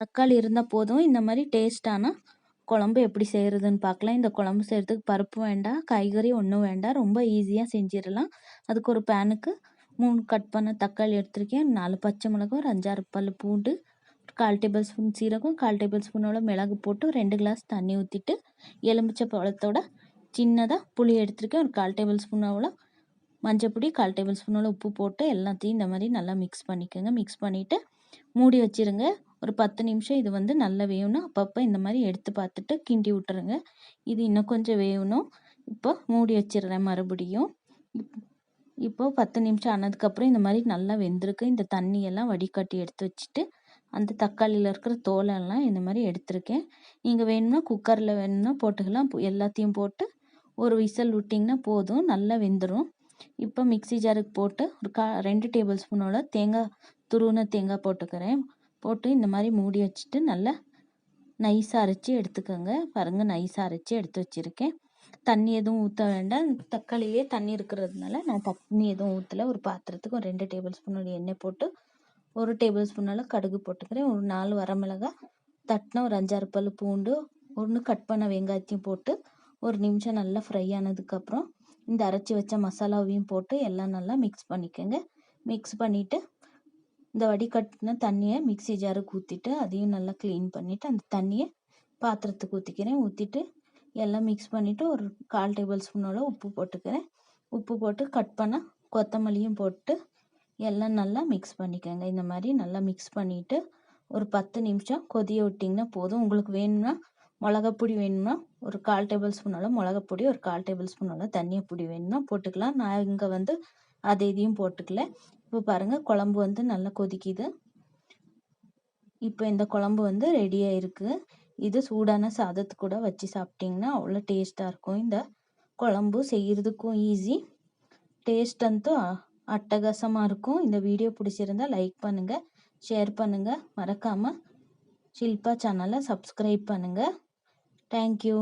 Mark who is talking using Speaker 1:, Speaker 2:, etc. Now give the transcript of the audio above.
Speaker 1: தக்காளி இருந்தால் போதும். இந்த மாதிரி டேஸ்ட்டான குழம்பு எப்படி செய்கிறதுன்னு பார்க்கலாம். இந்த குழம்பு செய்கிறதுக்கு பருப்பு வேண்டாம், காய்கறி ஒன்றும் வேண்டாம், ரொம்ப ஈஸியாக செஞ்சிடலாம். அதுக்கு ஒரு பேனுக்கு 3 கட் பண்ண தக்காளி எடுத்திருக்கேன், 4 பச்சை மிளகாய், ஒரு 5-6 பல் பூண்டு, 1/4 டேபிள் ஸ்பூன் சீரகம், 1/4 டேபிள் ஸ்பூனோட மிளகு போட்டு 2 கிளாஸ் தண்ணி ஊற்றிட்டு, எலுமிச்சை பழத்தோட சின்னதாக புளி எடுத்திருக்கேன், ஒரு 1/4 டேபிள் ஸ்பூனோட மஞ்சள் பொடி, 1/4 டேபிள் ஸ்பூனோட உப்பு போட்டு எல்லாத்தையும் இந்த மாதிரி நல்லா மிக்ஸ் பண்ணிக்கோங்க. மிக்ஸ் பண்ணிவிட்டு மூடி வச்சுருங்க. ஒரு 10 நிமிஷம் இது வந்து நல்லா வேகணும். அப்பப்போ இந்த மாதிரி எடுத்து பார்த்துட்டு கிண்டி விட்டுருங்க. இது இன்னும் கொஞ்சம் வேகணும். இப்போ மூடி வச்சிடுறேன் மறுபடியும். இப்போ 10 நிமிஷம் ஆனதுக்கப்புறம் இந்த மாதிரி நல்லா வெந்திருக்கு. இந்த தண்ணியெல்லாம் வடிகட்டி எடுத்து வச்சுட்டு அந்த தக்காளியில் இருக்கிற தோலெல்லாம் இந்த மாதிரி எடுத்திருக்கேன். நீங்கள் வேணும்னா குக்கரில் வேணும்னா போட்டுக்கலாம். எல்லாத்தையும் போட்டு ஒரு விசில் விட்டிங்கன்னா போதும், நல்லா வெந்துடும். இப்போ மிக்ஸி ஜாருக்கு போட்டு ஒரு 2 டேபிள் ஸ்பூனோட துருவின தேங்காய் போட்டுக்கிறேன். போட்டு இந்த மாதிரி மூடி வச்சுட்டு நல்லா நைஸாக அரைச்சி எடுத்துக்கோங்க. பாருங்கள், நைஸாக அரைச்சி எடுத்து வச்சுருக்கேன். தண்ணி எதுவும் ஊற்ற வேண்டாம். தக்காளியே தண்ணி இருக்கிறதுனால நான் தண்ணி எதுவும் ஊற்றலை. ஒரு பாத்திரத்துக்கு ஒரு 2 டேபிள் ஸ்பூனோட எண்ணெய் போட்டு 1 டேபிள் ஸ்பூனால் கடுகு போட்டுக்கிறேன். ஒரு 4 வரமிளகாய் தட்டின, ஒரு 5-6 பல் பூண்டு, 1 கட் பண்ண வெங்காயத்தையும் போட்டு ஒரு நிமிஷம் நல்லா ஃப்ரை ஆனதுக்கப்புறம் இந்த அரைச்சி வச்ச மசாலாவையும் போட்டு எல்லாம் நல்லா மிக்ஸ் பண்ணிக்கோங்க. மிக்ஸ் பண்ணிவிட்டு இந்த வடிகட்டின தண்ணியை மிக்ஸி ஜாருக்கு ஊற்றிட்டு அதையும் நல்லா க்ளீன் பண்ணிவிட்டு அந்த தண்ணியை பாத்திரத்துக்கு ஊற்றிக்கிறேன். ஊற்றிட்டு எல்லாம் மிக்ஸ் பண்ணிவிட்டு ஒரு 1/4 டேபிள் ஸ்பூனோட உப்பு போட்டுக்கிறேன். உப்பு போட்டு கட் பண்ண கொத்தமல்லியும் போட்டு எல்லாம் நல்லா மிக்ஸ் பண்ணிக்கோங்க. இந்த மாதிரி நல்லா மிக்ஸ் பண்ணிவிட்டு ஒரு 10 நிமிஷம் கொதிய விட்டிங்கன்னா போதும். உங்களுக்கு வேணும்னா மிளகாப்பொடி வேணும்னா ஒரு 1/4 டேபிள் ஸ்பூனோட மிளகாப்பொடி, ஒரு 1/4 டேபிள் ஸ்பூனோட தனியா பொடி வேணும்னா போட்டுக்கலாம். நான் இங்கே வந்து அது இதையும் போட்டுக்கல. இப்போ பாருங்கள், குழம்பு வந்து நல்லா கொதிக்குது. இப்போ இந்த குழம்பு வந்து ரெடியாக இருக்குது. இது சூடான சாதத்து கூட வச்சு சாப்பிட்டிங்கன்னா அவ்வளோ டேஸ்ட்டாக இருக்கும். இந்த குழம்பு செய்கிறதுக்கும் ஈஸி, டேஸ்ட் வந்து அட்டகாசமாக இருக்கும். இந்த வீடியோ பிடிச்சிருந்தா லைக் பண்ணுங்கள், ஷேர் பண்ணுங்கள், மறக்காமல் ஷில்பா சேனலை சப்ஸ்கிரைப் பண்ணுங்கள். தேங்க்யூ.